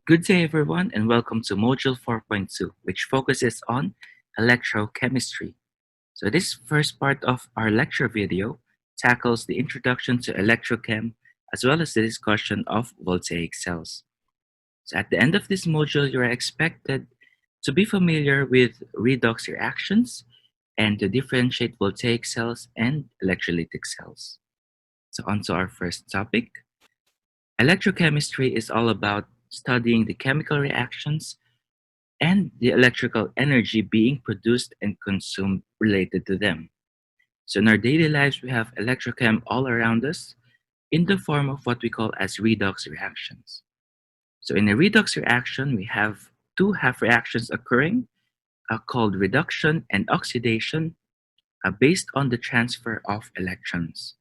Good day, everyone, and welcome to Module 4.2, which focuses on electrochemistry. So, this first part of our lecture video tackles the introduction to Electrochem as well as the discussion of Voltaic cells. So, at the end of this module, you are expected to be familiar with redox reactions and to differentiate Voltaic cells and electrolytic cells. So, on to our first topic. Electrochemistry is all about studying the chemical reactions and the electrical energy being produced and consumed related to them. So in our daily lives, we have electrochem all around us in the form of what we call as redox reactions. So in a redox reaction, we have two half reactions occurring called reduction and oxidation based on the transfer of electrons.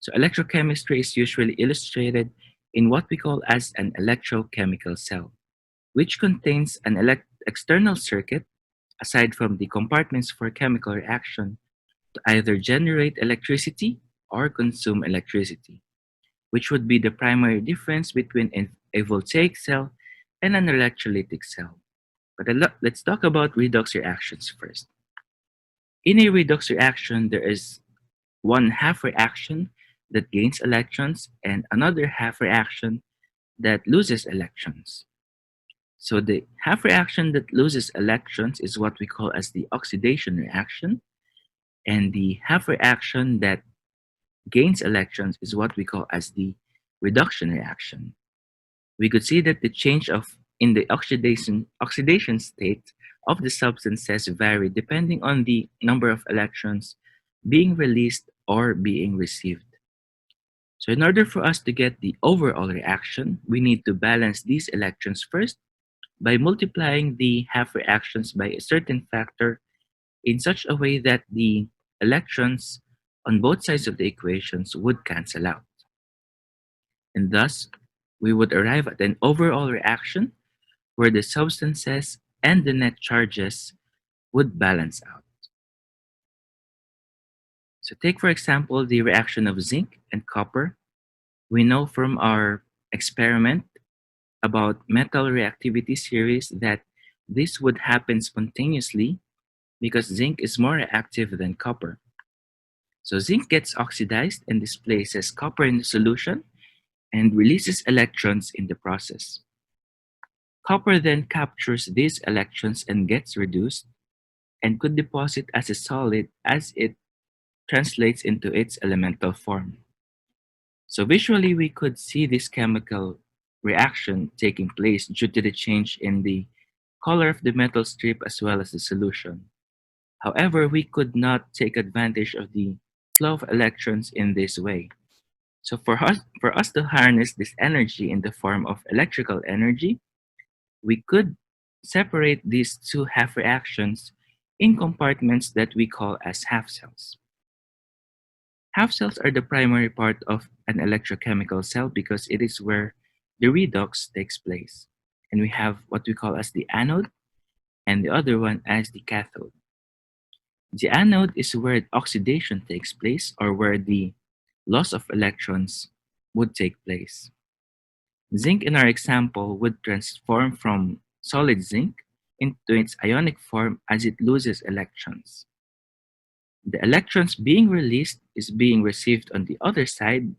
So electrochemistry is usually illustrated in what we call as an electrochemical cell, which contains an external circuit aside from the compartments for chemical reaction to either generate electricity or consume electricity, which would be the primary difference between a voltaic cell and an electrolytic cell. But let's talk about redox reactions first. In a redox reaction, there is one half reaction that gains electrons and another half reaction that loses electrons. So the half reaction that loses electrons is what we call as the oxidation reaction, and the half reaction that gains electrons is what we call as the reduction reaction. We could see that the change of in the oxidation state of the substances vary depending on the number of electrons being released or being received. So in order for us to get the overall reaction, we need to balance these electrons first by multiplying the half reactions by a certain factor in such a way that the electrons on both sides of the equations would cancel out. And thus, we would arrive at an overall reaction where the substances and the net charges would balance out. So take, for example, the reaction of zinc and copper. We know from our experiment about metal reactivity series that this would happen spontaneously because zinc is more reactive than copper. So zinc gets oxidized and displaces copper in the solution and releases electrons in the process. Copper then captures these electrons and gets reduced and could deposit as a solid as it translates into its elemental form. So visually, we could see this chemical reaction taking place due to the change in the color of the metal strip as well as the solution. However, we could not take advantage of the flow of electrons in this way. So for us to harness this energy in the form of electrical energy, we could separate these two half reactions in compartments that we call as half cells. Half cells are the primary part of an electrochemical cell because it is where the redox takes place. And we have what we call as the anode and the other one as the cathode. The anode is where oxidation takes place or where the loss of electrons would take place. Zinc in our example would transform from solid zinc into its ionic form as it loses electrons. The electrons being released is being received on the other side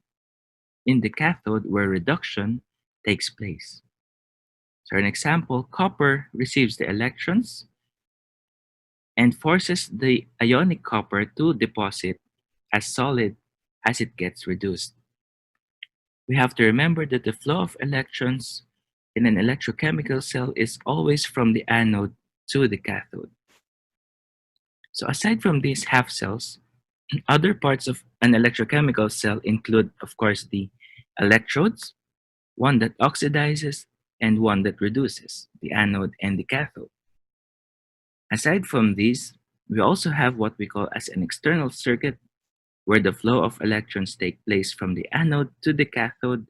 in the cathode where reduction takes place. So an example, copper receives the electrons and forces the ionic copper to deposit as solid as it gets reduced. We have to remember that the flow of electrons in an electrochemical cell is always from the anode to the cathode. So aside from these half cells, other parts of an electrochemical cell include, of course, the electrodes, one that oxidizes and one that reduces, the anode and the cathode. Aside from these, we also have what we call as an external circuit where the flow of electrons take place from the anode to the cathode,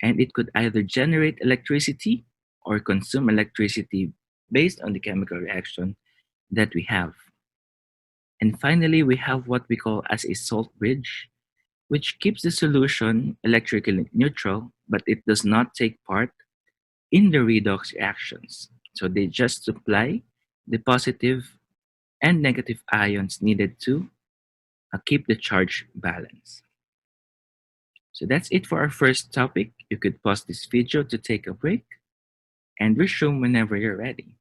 and it could either generate electricity or consume electricity based on the chemical reaction that we have. And finally, we have what we call as a salt bridge, which keeps the solution electrically neutral, but it does not take part in the redox reactions. So they just supply the positive and negative ions needed to keep the charge balance. So that's it for our first topic. You could pause this video to take a break and resume whenever you're ready.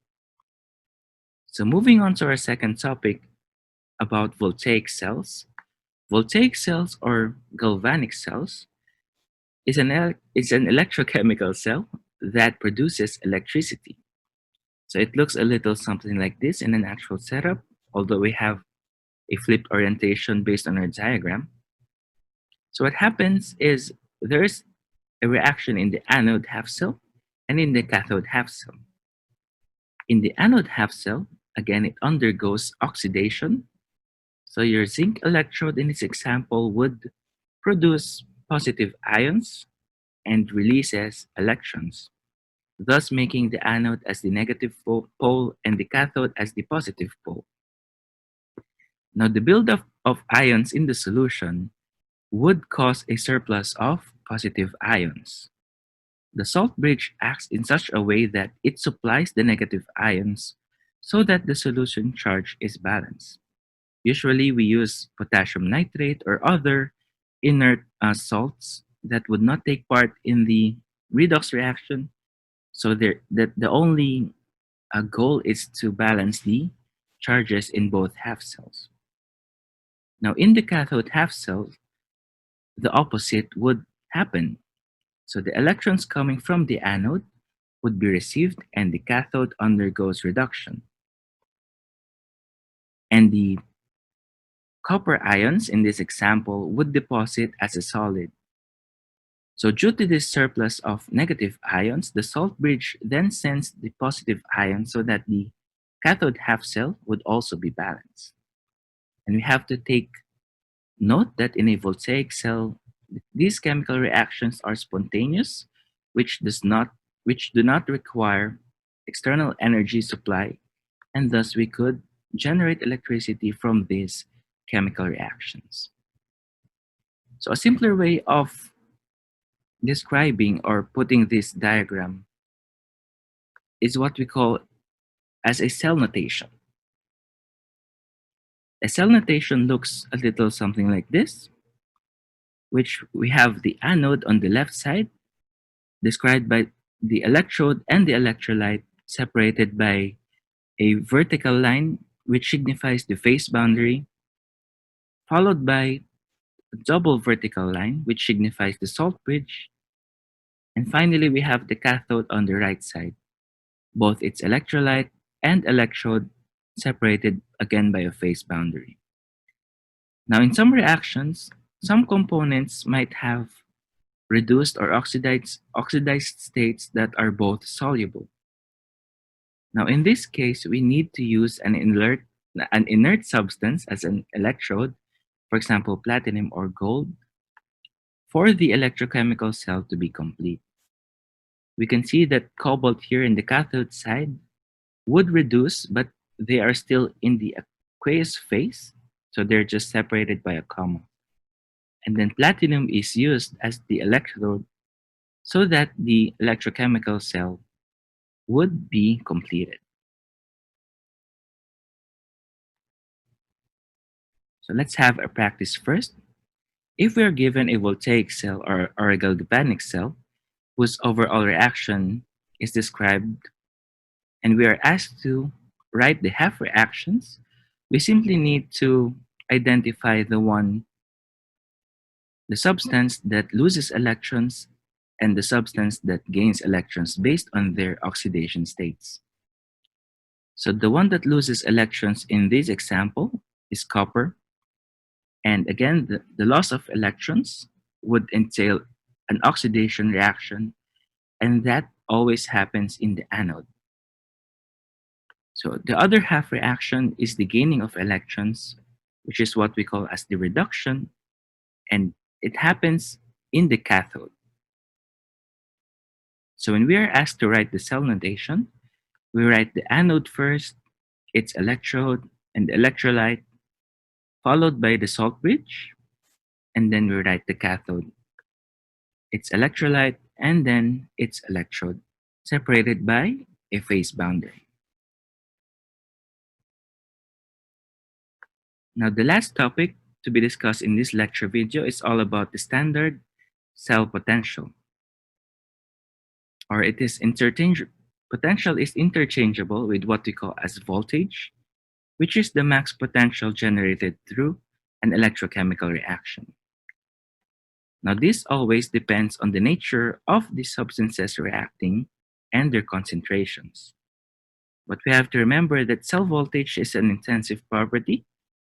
So moving on to our second topic about voltaic cells. Voltaic cells or galvanic cells is an electrochemical cell that produces electricity. So it looks a little something like this in an actual setup, although we have a flipped orientation based on our diagram. So what happens is there's a reaction in the anode half cell and in the cathode half cell. In the anode half cell, again, it undergoes oxidation. So your zinc electrode in this example would produce positive ions and releases electrons, thus making the anode as the negative pole and the cathode as the positive pole. Now, the buildup of ions in the solution would cause a surplus of positive ions. The salt bridge acts in such a way that it supplies the negative ions so that the solution charge is balanced. Usually, we use potassium nitrate or other inert salts that would not take part in the redox reaction. So the only goal is to balance the charges in both half cells. Now, in the cathode half cell, the opposite would happen. So the electrons coming from the anode would be received and the cathode undergoes reduction. And the copper ions in this example would deposit as a solid. So due to this surplus of negative ions, the salt bridge then sends the positive ions so that the cathode half cell would also be balanced. And we have to take note that in a voltaic cell, these chemical reactions are spontaneous, which do not require external energy supply, and thus we could generate electricity from these chemical reactions. So a simpler way of describing or putting this diagram is what we call as a cell notation. A cell notation looks a little something like this, which we have the anode on the left side, described by the electrode and the electrolyte separated by a vertical line, which signifies the phase boundary, followed by a double vertical line, which signifies the salt bridge, and finally we have the cathode on the right side, both its electrolyte and electrode separated again by a phase boundary. Now, in some reactions, some components might have reduced or oxidized states that are both soluble. Now, in this case, we need to use an inert substance as an electrode, for example, platinum or gold, for the electrochemical cell to be complete. We can see that cobalt here in the cathode side would reduce, but they are still in the aqueous phase, so they're just separated by a comma. And then platinum is used as the electrode so that the electrochemical cell would be completed. So let's have a practice first. If we are given a voltaic cell or a galvanic cell whose overall reaction is described and we are asked to write the half reactions, we simply need to identify the substance that loses electrons and the substance that gains electrons based on their oxidation states. So the one that loses electrons in this example is copper. And again, the loss of electrons would entail an oxidation reaction, and that always happens in the anode. So the other half reaction is the gaining of electrons, which is what we call as the reduction, and it happens in the cathode. So when we are asked to write the cell notation, we write the anode first, its electrode and electrolyte, followed by the salt bridge, and then we write the cathode, its electrolyte, and then its electrode. separated by a phase boundary. Now, the last topic to be discussed in this lecture video is all about the standard cell potential, or it is potential is interchangeable with what we call as voltage, which is the max potential generated through an electrochemical reaction. Now, this always depends on the nature of the substances reacting and their concentrations. But we have to remember that cell voltage is an intensive property,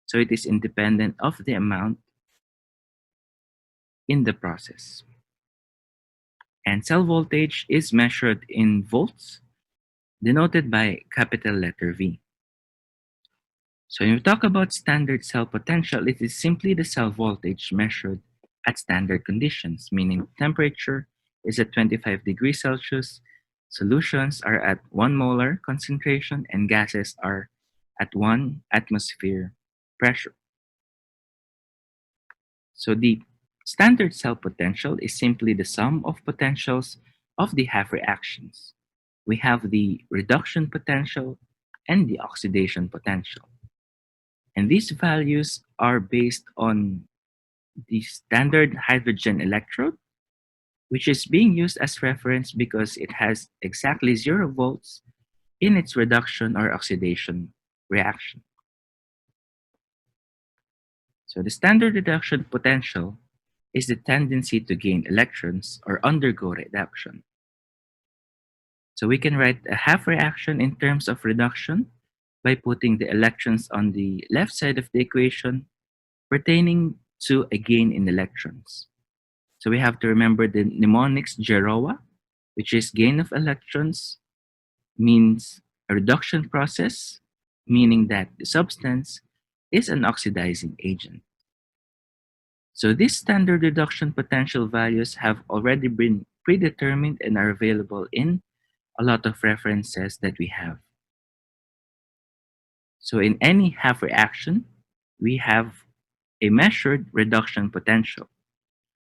so it is independent of the amount in the process. And cell voltage is measured in volts, denoted by capital letter V. So when we talk about standard cell potential, it is simply the cell voltage measured at standard conditions, meaning temperature is at 25 degrees Celsius, solutions are at 1 molar concentration, and gases are at 1 atmosphere pressure. So the standard cell potential is simply the sum of potentials of the half reactions. We have the reduction potential and the oxidation potential. And these values are based on the standard hydrogen electrode, which is being used as reference because it has exactly 0 volts in its reduction or oxidation reaction. So the standard reduction potential is the tendency to gain electrons or undergo reduction. So we can write a half reaction in terms of reduction by putting the electrons on the left side of the equation pertaining to a gain in electrons. So we have to remember the mnemonics GEROA, which is gain of electrons, means a reduction process, meaning that the substance is an oxidizing agent. So these standard reduction potential values have already been predetermined and are available in a lot of references that we have. So in any half reaction, we have a measured reduction potential.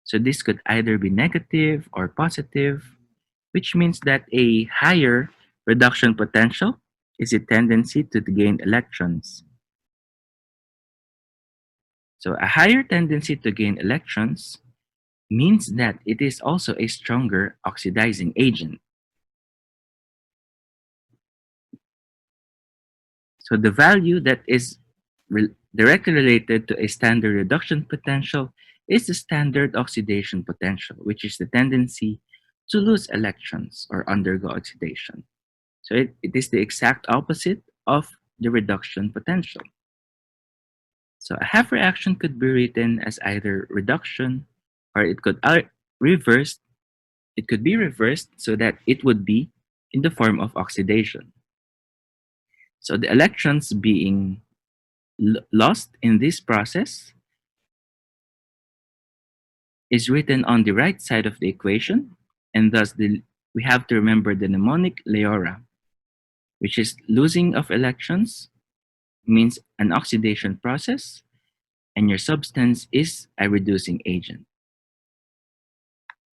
So this could either be negative or positive, which means that a higher reduction potential is a tendency to gain electrons. So a higher tendency to gain electrons means that it is also a stronger oxidizing agent. So the value that is directly related to a standard reduction potential is the standard oxidation potential, which is the tendency to lose electrons or undergo oxidation. So it is the exact opposite of the reduction potential. So a half reaction could be written as either reduction or it could reversed. It could be reversed so that it would be in the form of oxidation. So the electrons being lost in this process is written on the right side of the equation, and thus we have to remember the mnemonic LEORA, which is losing of electrons means an oxidation process, and your substance is a reducing agent.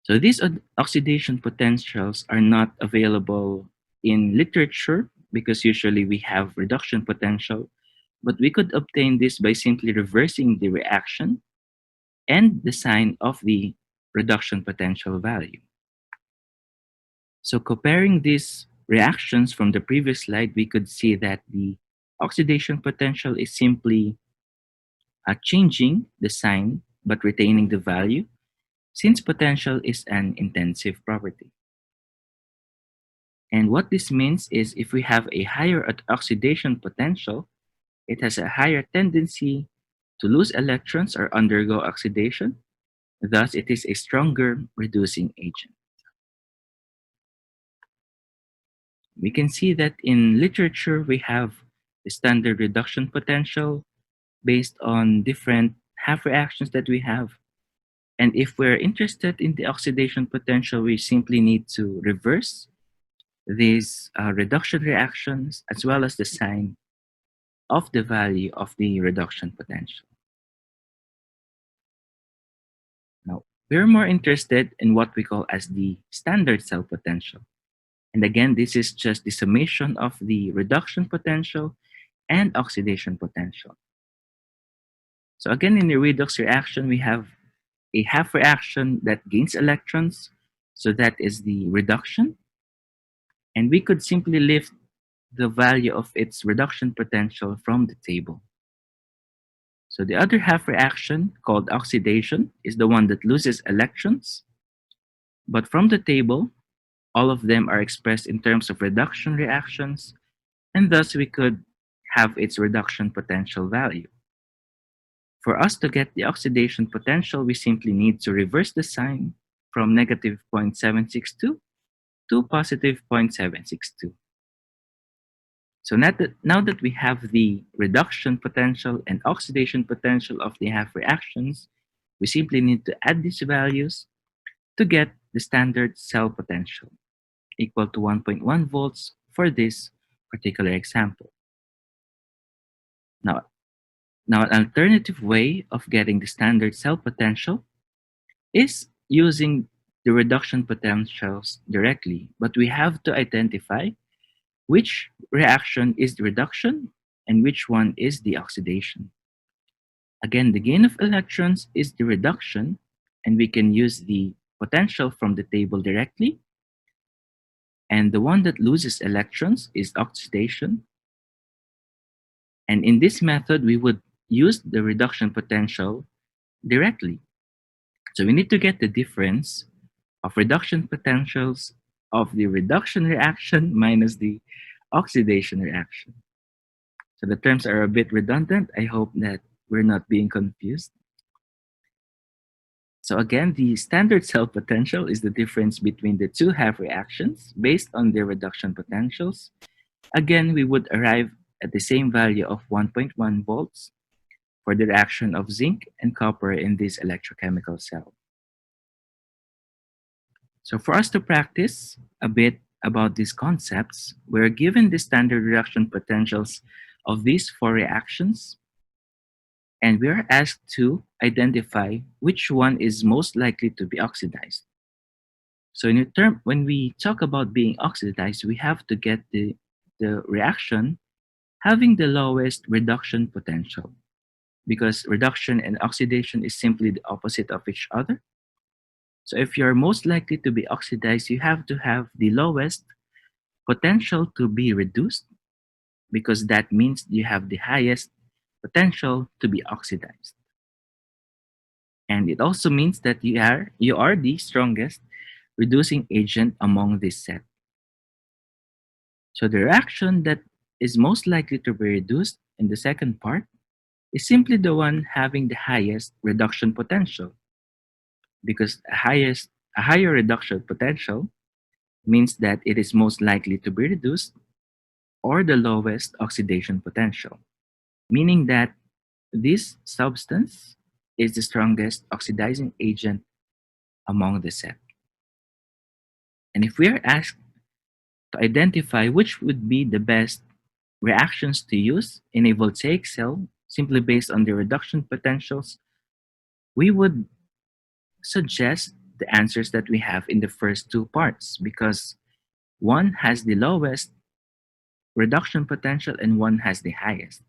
So these oxidation potentials are not available in literature because usually we have reduction potential, but we could obtain this by simply reversing the reaction and the sign of the reduction potential value. So comparing these reactions from the previous slide, we could see that the oxidation potential is simply changing the sign but retaining the value, since potential is an intensive property. And what this means is if we have a higher oxidation potential, it has a higher tendency to lose electrons or undergo oxidation. Thus, it is a stronger reducing agent. We can see that in literature, we have the standard reduction potential based on different half reactions that we have. And if we're interested in the oxidation potential, we simply need to reverse these reduction reactions as well as the sign of the value of the reduction potential. Now, we're more interested in what we call as the standard cell potential. And again, this is just the summation of the reduction potential and oxidation potential. So again, in the redox reaction, we have a half reaction that gains electrons. So that is the reduction. And we could simply lift the value of its reduction potential from the table. So the other half reaction, called oxidation, is the one that loses electrons. But from the table, all of them are expressed in terms of reduction reactions, and thus we could have its reduction potential value. For us to get the oxidation potential, we simply need to reverse the sign from negative 0.762 to positive 0.762. So now that we have the reduction potential and oxidation potential of the half reactions, we simply need to add these values to get the standard cell potential, equal to 1.1 volts for this particular example. Now, an alternative way of getting the standard cell potential is using the reduction potentials directly, but we have to identify which reaction is the reduction and which one is the oxidation. Again, the gain of electrons is the reduction, and we can use the potential from the table directly. And the one that loses electrons is oxidation. And in this method, we would use the reduction potential directly. So we need to get the difference of reduction potentials of the reduction reaction minus the oxidation reaction. So the terms are a bit redundant. I hope that we're not being confused. So again, the standard cell potential is the difference between the two half reactions based on their reduction potentials. Again, we would arrive at the same value of 1.1 volts for the reaction of zinc and copper in this electrochemical cell. So for us to practice a bit about these concepts, we're given the standard reduction potentials of these four reactions, and we are asked to identify which one is most likely to be oxidized. So when we talk about being oxidized, we have to get the reaction having the lowest reduction potential, because reduction and oxidation is simply the opposite of each other. So if you're most likely to be oxidized, you have to have the lowest potential to be reduced, because that means you have the highest potential to be oxidized. And it also means that you are the strongest reducing agent among this set. So the reaction that is most likely to be reduced in the second part is simply the one having the highest reduction potential, because a higher reduction potential means that it is most likely to be reduced, or the lowest oxidation potential, meaning that this substance is the strongest oxidizing agent among the set. And if we are asked to identify which would be the best reactions to use in a voltaic cell simply based on the reduction potentials, we would suggest the answers that we have in the first two parts, because one has the lowest reduction potential and one has the highest.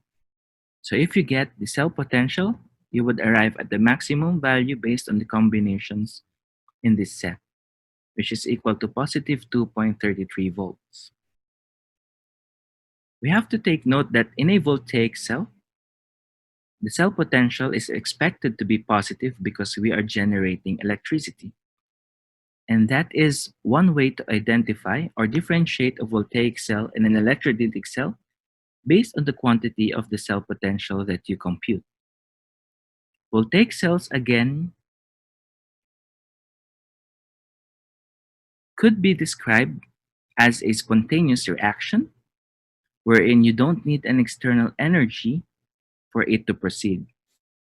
So if you get the cell potential, you would arrive at the maximum value based on the combinations in this set, which is equal to positive 2.33 volts. We have to take note that in a voltaic cell, the cell potential is expected to be positive because we are generating electricity. And that is one way to identify or differentiate a voltaic cell and an electrolytic cell based on the quantity of the cell potential that you compute. Voltaic cells, again, could be described as a spontaneous reaction wherein you don't need an external energy for it to proceed.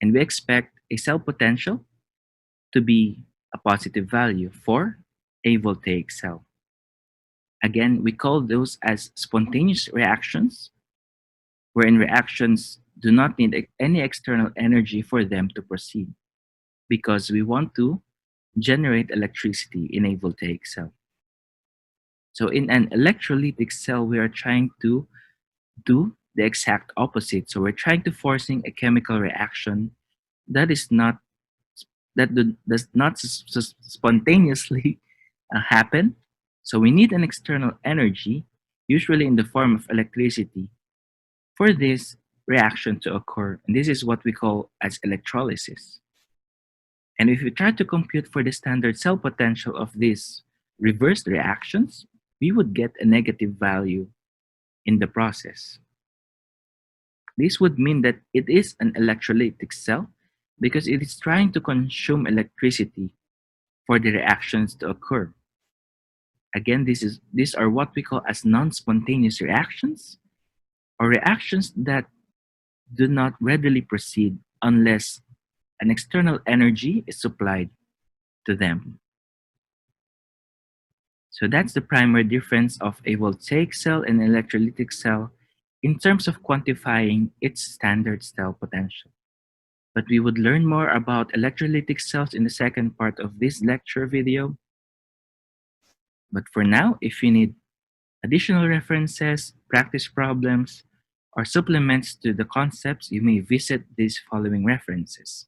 And we expect a cell potential to be a positive value for a voltaic cell. Again, we call those as spontaneous reactions, wherein reactions do not need any external energy for them to proceed, because we want to generate electricity in a voltaic cell. So in an electrolytic cell, we are trying to do the exact opposite. So we're trying to forcing a chemical reaction that is not does not spontaneously happen. So we need an external energy, usually in the form of electricity, for this reaction to occur. And this is what we call as electrolysis. And if we try to compute for the standard cell potential of these reversed reactions, we would get a negative value in the process. This would mean that it is an electrolytic cell because it is trying to consume electricity for the reactions to occur. Again, these are what we call as non-spontaneous reactions, or reactions that do not readily proceed unless an external energy is supplied to them. So that's the primary difference of a voltaic cell and electrolytic cell in terms of quantifying its standard cell potential. But we would learn more about electrolytic cells in the second part of this lecture video. But for now, if you need additional references, practice problems, or supplements to the concepts, you may visit these following references.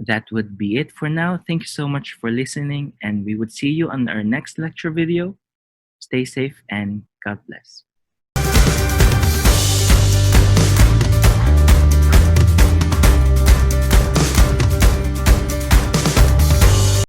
That would be it for now. Thank you so much for listening, and we would see you on our next lecture video. Stay safe and God bless.